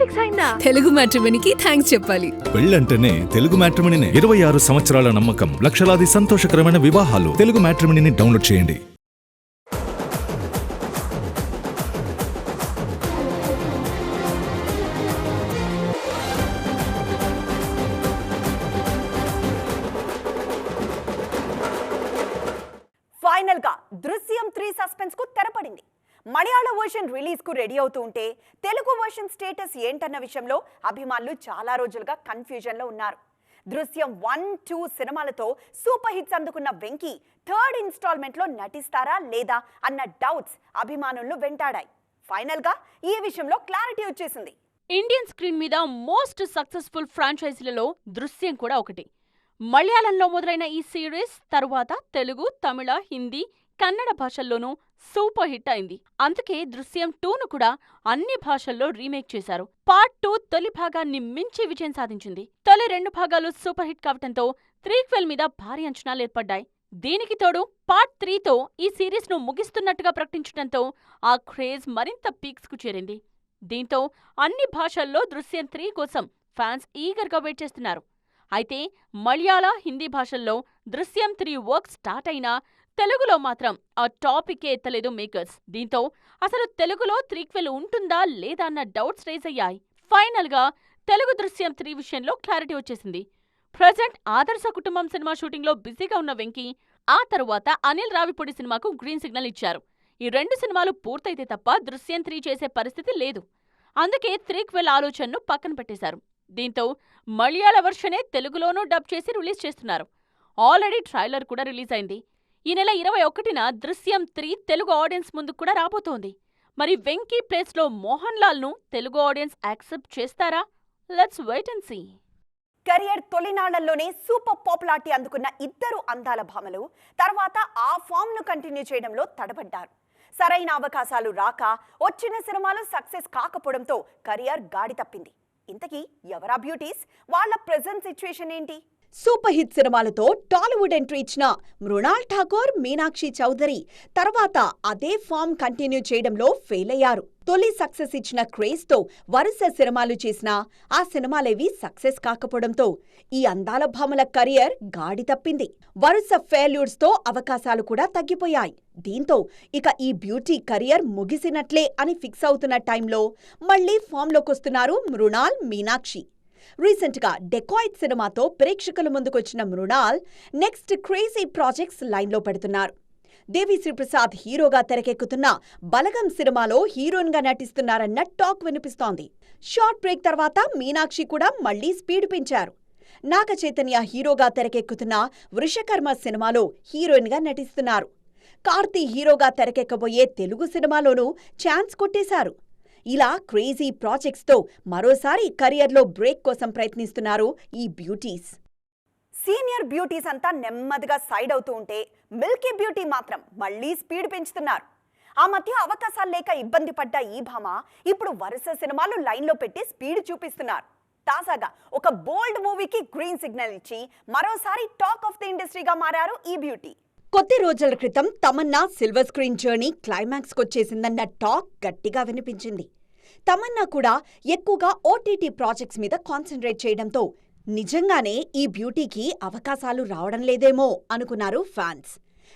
Fix అయిందా? Telugu మ్యాట్రిమోనీకి thanks చెప్పాలి. పెళ్ళంటేనే తెలుగు మ్యాట్రిమోనీనే. 26 సంవత్సరాల నమ్మకం, లక్షలాది సంతోషకరమైన వివాహాలు. తెలుగు మ్యాట్రిమోనీని డౌన్లోడ్ చేయండి. ఫైనల్ గా దృశ్యం 3 సస్పెన్స్ కు తెరపడింది. మలయాళ వర్షన్ రిలీజ్ కు రెడీ అవుతూ ఉంటే తెలుగు వర్షన్ స్టేటస్ ఏంటన్న విషయంలో అభిమానులు చాలా రోజులుగా కన్ఫ్యూజన్ లో ఉన్నారు. దృశ్యం 1, 2 సినిమాలతో సూపర్ హిట్స్ అందుకున్న వెంకీ థర్డ్ ఇన్స్టాల్మెంట్ లో నటిస్తారా లేదా అన్న డౌట్స్ అభిమానులను వెంటాడాయి. ఫైనల్ గా ఈ విషయంలో క్లారిటీ వచ్చేసింది. ఇండియన్ స్క్రీన్ మీద మోస్ట్ సక్సెస్ఫుల్ ఫ్రాంచైజీలలో దృశ్యం కూడా ఒకటి. మలయాళంలో మొదలైన ఈ సిరీస్ తరువాత తెలుగు, తమిళ, హిందీ, కన్నడ భాషల్లోనూ సూపర్ హిట్ అయింది. అందుకే దృశ్యం 2ను కూడా అన్ని భాషల్లో రీమేక్ చేశారు. పార్ట్ 2 తొలి భాగాన్ని మించి విజయం సాధించింది. తొలి 2 భాగాలు సూపర్ హిట్ కావటంతో త్రీక్వెల్ మీద భారీ అంచనాలు ఏర్పడ్డాయి. దీనికి తోడు పార్ట్ 3తో ఈ సిరీస్ ను ముగిస్తున్నట్టుగా ప్రకటించడంతో ఆ క్రేజ్ మరింత పీక్స్ కు చేరింది. దీంతో అన్ని భాషల్లో దృశ్యం 3 కోసం ఫ్యాన్స్ ఈగర్గా వెయిట్ చేస్తున్నారు. అయితే మలయాళ, హిందీ భాషల్లో దృశ్యం 3 వర్క్ స్టార్ట్ అయినా తెలుగులో మాత్రం ఆ టాపికే ఎత్తలేదు మేకర్స్. దీంతో అసలు తెలుగులో త్రీక్వెల్ ఉంటుందా లేదా అన్న డౌట్స్ రేజ్ అయ్యాయి. ఫైనల్ గా తెలుగు దృశ్యం 3 విషయంలో క్లారిటీ వచ్చేసింది. ప్రజెంట్ ఆదర్శ కుటుంబం సినిమా షూటింగ్ లో బిజీగా ఉన్న వెంకీ ఆ తరువాత అనిల్ రావిపూడి సినిమాకు గ్రీన్ సిగ్నల్ ఇచ్చారు. ఈ 2 సినిమాలు పూర్తయితే తప్ప దృశ్యం 3 చేసే పరిస్థితి లేదు. అందుకే త్రీక్వెల్ ఆలోచనను పక్కన పెట్టేశారు. దీంతో మలయాళ వర్షనే తెలుగులోనూ డబ్ చేసి రిలీజ్ చేస్తున్నారు. ఆల్రెడీ ట్రైలర్ కూడా రిలీజ్ అయింది. ఈ నెల 21న దృశ్యం 3 తెలుగు ఆడియన్స్ ముందుకు కూడా రాబోతోంది. మరి వెంకీ ప్లేస్ లో మోహన్ లాల్ ను తెలుగు ఆడియన్స్ యాక్సెప్ట్ చేస్తారా? Let's wait and see. Career తొలినాళ్లలోనే సూపర్ పాపులారిటీ అందుకున్న ఇద్దరు అందాల భామలు తర్వాత ఆ ఫామ్ ను కంటిన్యూ చేయడంలో తడబడ్డారు. సరైన అవకాశాలు రాక వచ్చిన సినిమాలు సక్సెస్ కాకపోవడంతో కెరియర్ గాడి తప్పింది. ఇంతకీ ఎవరా బ్యూటీస్? వాళ్ళ ప్రెజెంట్ సిచ్యువేషన్ ఏంటి? సూపర్ హిట్ సినిమాలతో టాలీవుడ్ ఎంట్రీ ఇచ్చిన మృణాల్ ఠాకూర్, మీనాక్షి చౌదరి తర్వాత అదే ఫామ్ కంటిన్యూ చేయడంలో ఫెయిల్ అయ్యారు. తొలి సక్సెస్ ఇచ్చిన క్రేజ్ తో వరుస సినిమాలు చేసినా ఆ సినిమాలేవి సక్సెస్ కాకపోవడంతో ఈ అందాల భామల కెరియర్ గాడి తప్పింది. వరుస ఫెయిల్యూర్స్ తో అవకాశాలు కూడా తగ్గిపోయాయి. దీంతో ఇక ఈ బ్యూటీ కెరియర్ ముగిసినట్లే అని ఫిక్స్ అవుతున్న టైంలో మళ్లీ ఫామ్లోకొస్తున్నారు మృణాల్, మీనాక్షి. రీసెంట్ గా డెకాయిట్ సినిమాతో ప్రేక్షకుల ముందుకొచ్చిన మృణాల్ నెక్స్ట్ క్రేజీ ప్రాజెక్ట్స్ లైన్లో పెడుతున్నారు. దేవిశ్రీ ప్రసాద్ హీరోగా తెరకెక్కుతున్న బలగం సినిమాలో హీరోయిన్ గా నటిస్తున్నారన్న టాక్ వినిపిస్తోంది. షార్ట్ బ్రేక్ తర్వాత మీనాక్షి కూడా మళ్లీ స్పీడ్ పెంచారు. నాగ చైతన్య హీరోగా తెరకెక్కుతున్న వృషకర్మ సినిమాలో హీరోయిన్ గా నటిస్తున్నారు. కార్తీ హీరోగా తెరకెక్కబోయే తెలుగు సినిమాలోనూ ఛాన్స్ కొట్టేశారు. ఇలా క్రేజీ ప్రాజెక్ట్స్ తో మరోసారి కెరియర్లో బ్రేక్ కోసం ప్రయత్నిస్తున్నారు ఈ బ్యూటీస్. సీనియర్ బ్యూటీస్ అంతా నెమ్మదిగా సైడ్ అవుతూ ఉంటే మిల్కీ బ్యూటీ మాత్రం మళ్లీ స్పీడ్ పెంచుతున్నారు. ఆ మధ్య అవకాశాలు లేక ఇబ్బంది పడ్డ ఈ భామ ఇప్పుడు వరుస సినిమాలు లైన్లో పెట్టి స్పీడ్ చూపిస్తున్నారు. తాజాగా ఒక బోల్డ్ మూవీకి గ్రీన్ సిగ్నల్ ఇచ్చి మరోసారి టాక్ ఆఫ్ ది ఇండస్ట్రీగా మారారు ఈ బ్యూటీ. కొద్ది రోజుల క్రితం Tamannaah silver screen journey climax కొచ్చేసిందన్న టాక్ గట్టిగా వినిపించింది. తమన్నా కూడా ఎక్కువగా ఓటీటీ ప్రాజెక్ట్స్ మీద కాన్సంట్రేట్ చేయడంతో నిజంగానే ఈ బ్యూటీకి అవకాశాలు రావడం లేదేమో అనుకున్నారు ఫ్యాన్స్.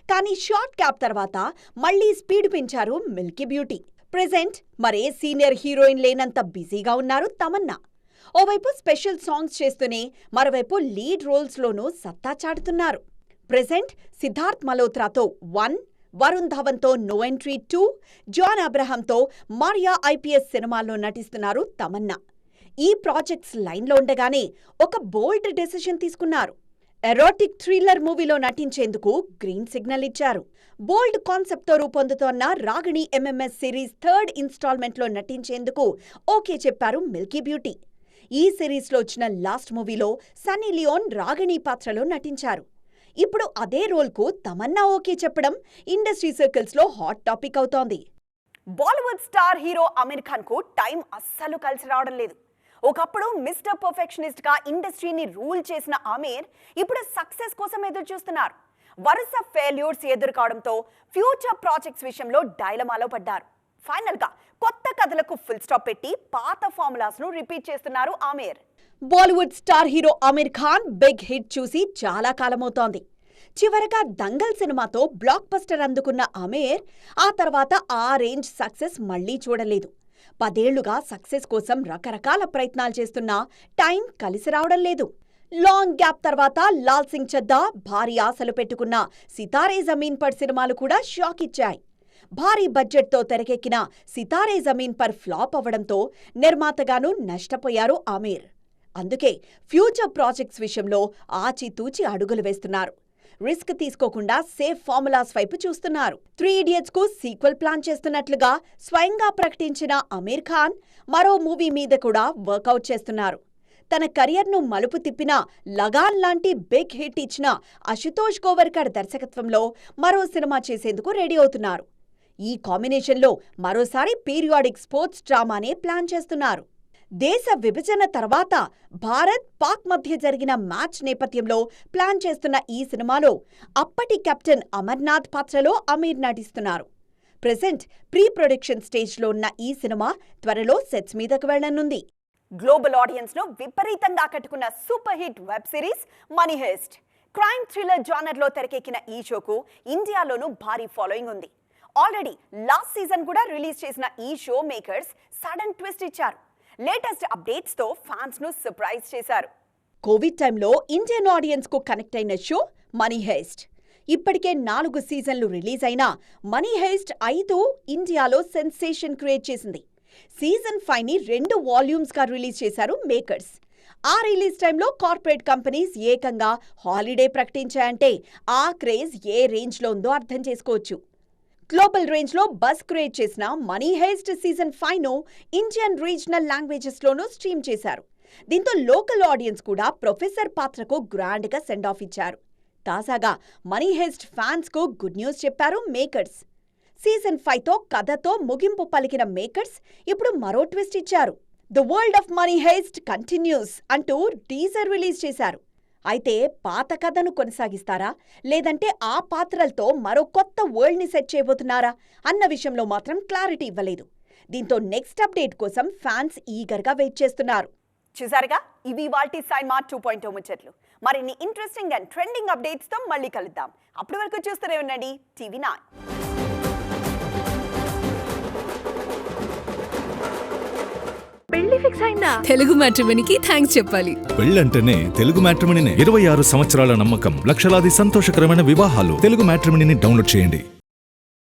కానీ షార్ట్ గ్యాప్ తర్వాత మళ్లీ స్పీడ్ పెంచారు మిల్కీ బ్యూటీ. ప్రెజెంట్ మరే సీనియర్ హీరోయిన్ లేనంత బిజీగా ఉన్నారు తమన్నా. ఓవైపు స్పెషల్ సాంగ్స్ చేస్తూనే మరోవైపు లీడ్ రోల్స్లోనూ సత్తా చాటుతున్నారు. ప్రెజెంట్ సిద్ధార్థ్ మల్హోత్రాతో 1, వరుణ్ ధవన్తో నో ఎంట్రీ 2, జాన్ అబ్రహాంతో మారియా ఐపీఎస్ సినిమాల్లో నటిస్తున్నారు తమన్నా. ఈ ప్రాజెక్ట్స్ లైన్లో ఉండగానే ఒక బోల్డ్ డెసిషన్ తీసుకున్నారు. ఎరోటిక్ థ్రిల్లర్ మూవీలో నటించేందుకు గ్రీన్ సిగ్నల్ ఇచ్చారు. బోల్డ్ కాన్సెప్ట్తో రూపొందుతోన్న రాగిణి ఎంఎంఎస్ సిరీస్ థర్డ్ ఇన్స్టాల్మెంట్లో నటించేందుకు ఓకే చెప్పారు మిల్కీ బ్యూటీ. ఈ సిరీస్లో వచ్చిన లాస్ట్ మూవీలో సన్నీ లియోన్ రాగిణి పాత్రలో నటించారు. ఇప్పుడు అదే రోల్కు తమన్నా ఓకే చెప్పడం ఇండస్ట్రీ సర్కిల్స్ లో హాట్ టాపిక్ అవుతోంది. బాలీవుడ్ స్టార్ హీరో అమీర్ ఖాన్ కు టైం అస్సలు కలిసి రావడం లేదు. ఒకప్పుడు మిస్టర్ పర్ఫెక్షనిస్ట్ గా ఇండస్ట్రీని రూల్ చేసిన అమీర్ ఇప్పుడు సక్సెస్ కోసం ఎదురు చూస్తున్నారు. వరుస ఫెయిల్యూర్స్ ఎదుర్కోవడంతో ఫ్యూచర్ ప్రాజెక్ట్స్ విషయంలో డైలమాలో పడ్డారు. ఫైనల్ గా కొత్త కథలకు ఫుల్ స్టాప్ పెట్టి పాత ఫార్ములాస్ ను రిపీట్ చేస్తున్నారు Aamir. Bollywood star hero Aamir Khan big hit చూసి చాలా కాలమవుతోంది. చివరగా దంగల్ సినిమాతో బ్లాక్ బస్టర్ అందుకున్న ఆమీర్ ఆ తర్వాత ఆ రేంజ్ సక్సెస్ మళ్లీ చూడలేదు. 10 ఏళ్లుగా సక్సెస్ కోసం రకరకాల ప్రయత్నాలు చేస్తున్నా టైం కలిసి రావడం లేదు. లాంగ్ గ్యాప్ తర్వాత లాల్ సింగ్ చద్దా, భారీ ఆశలు పెట్టుకున్న సితారే జమీన్ పర్ సినిమాలు కూడా షాక్ ఇచ్చాయి. భారీ బడ్జెట్తో తెరకెక్కిన సితారే జమీన్ పర్ ఫ్లాప్ అవ్వడంతో నిర్మాతగాను నష్టపోయారు ఆమీర్. అందుకే ఫ్యూచర్ ప్రాజెక్ట్స్ విషయంలో ఆచితూచి అడుగులు వేస్తున్నారు. రిస్క్ తీసుకోకుండా సేఫ్ ఫార్ములాస్ వైపు చూస్తున్నారు. 3 ఇడియట్స్ కు సీక్వెల్ ప్లాన్ చేస్తున్నట్లుగా స్వయంగా ప్రకటించిన ఆమీర్ ఖాన్ మరో మూవీ మీద కూడా వర్కౌట్ చేస్తున్నారు. తన కెరియర్ను మలుపు తిప్పిన లగాన్ లాంటి బిగ్ హిట్ ఇచ్చిన అశుతోష్ గోవర్కర్ దర్శకత్వంలో మరో సినిమా చేసేందుకు రెడీ అవుతున్నారు. ఈ కాంబినేషన్లో మరోసారి పీరియాడిక్ స్పోర్ట్స్ డ్రామానే ప్లాన్ చేస్తున్నారు. దేశ విభజన తర్వాత భారత్, పాక్ మధ్య జరిగిన మ్యాచ్ నేపథ్యంలో ప్లాన్ చేస్తున్న ఈ సినిమాలో అప్పటి కెప్టెన్ అమర్నాథ్ పాత్రలో ఆమీర్ నటిస్తున్నారు. ప్రెజెంట్ ప్రీ ప్రొడక్షన్ స్టేజ్లో ఉన్న ఈ సినిమా త్వరలో సెట్స్ మీదకు వెళ్లనుంది. గ్లోబల్ ఆడియన్స్ ను విపరీతంగా ఆకట్టుకున్న super hit web series money heist. Crime thriller genre లో తెరకెక్కిన ఈ షోకు ఇండియాలోనూ భారీ ఫాలోయింగ్ ఉంది. ఆల్రెడీ లాస్ట్ సీజన్ కూడా రిలీజ్ చేసిన ఈ షో మేకర్స్ సడన్ ట్విస్ట్ ఇచ్చారు. లేటెస్ట్ అప్డేట్స్ తో ఫ్యాన్స్ ను సర్ప్రైజ్ చేశారు. కోవిడ్ టైంలో ఇండియన్ ఆడియన్స్ కు కనెక్ట్ అయిన షో మనీ హెస్ట్. ఇప్పటికే 4 సీజన్లు రిలీజ్ అయినా మనీ హెస్ట్ 5 ఇండియాలో సెన్సేషన్ క్రియేట్ చేసింది. సీజన్ 5ని 2 వాల్యూమ్స్ గా రిలీజ్ చేశారు మేకర్స్. ఆ రిలీజ్ టైంలో కార్పొరేట్ కంపెనీస్ ఏకంగా హాలిడే ప్రకటించాయంటే ఆ క్రేజ్ ఏ రేంజ్ లో ఉందో అర్థం చేసుకోవచ్చు. గ్లోబల్ రేంజ్ లో బస్ క్రియేట్ చేసిన మనీ హెస్ట్ సీజన్ 5ను ఇండియన్ రీజనల్ లాంగ్వేజెస్ లోనూ స్ట్రీమ్ చేశారు. దీంతో లోకల్ ఆడియన్స్ కూడా ప్రొఫెసర్ పాత్రకు గ్రాండ్ గా సెండ్ ఆఫ్ ఇచ్చారు. తాజాగా మనీ హెస్ట్ ఫ్యాన్స్ కు గుడ్ న్యూస్ చెప్పారు మేకర్స్. సీజన్ 5తో కథతో ముగింపు పలికిన మేకర్స్ ఇప్పుడు మరో ట్విస్ట్ ఇచ్చారు. The world of money heist continues అంటూ టీజర్ రిలీజ్ చేశారు. అయితే పాత కథను కొనసాగిస్తారా, లేదంటే ఆ పాత్రలతో మరో కొత్త వరల్డ్ని సెట్ చేయబోతున్నారా అన్న విషయంలో మాత్రం క్లారిటీ ఇవ్వలేదు. దీంతో నెక్స్ట్ అప్డేట్ కోసం ఫ్యాన్స్ ఈగర్గా వెయిట్ చేస్తున్నారు. చూసారుగా, ఇవి వాల్టీ సైన్మా 2.0 ముచ్చట్లు. మరిన్ని ఇంట్రెస్టింగ్ అండ్ ట్రెండింగ్ అప్డేట్స్ తో మళ్ళీ కలుద్దాం. అప్పటి వరకు చూస్తూనే ఉండండి TV9. పెళ్లి ఫిక్స్ అయిందా? తెలుగు మ్యాట్రిమోనీకి థ్యాంక్స్ చెప్పాలి. పెళ్ళంటేనే తెలుగు మ్యాట్రిమోనీనే. 26 సంవత్సరాల నమ్మకం, లక్షలాది సంతోషకరమైన వివాహాలు. తెలుగు మ్యాట్రిమోనీని డౌన్లోడ్ చేయండి.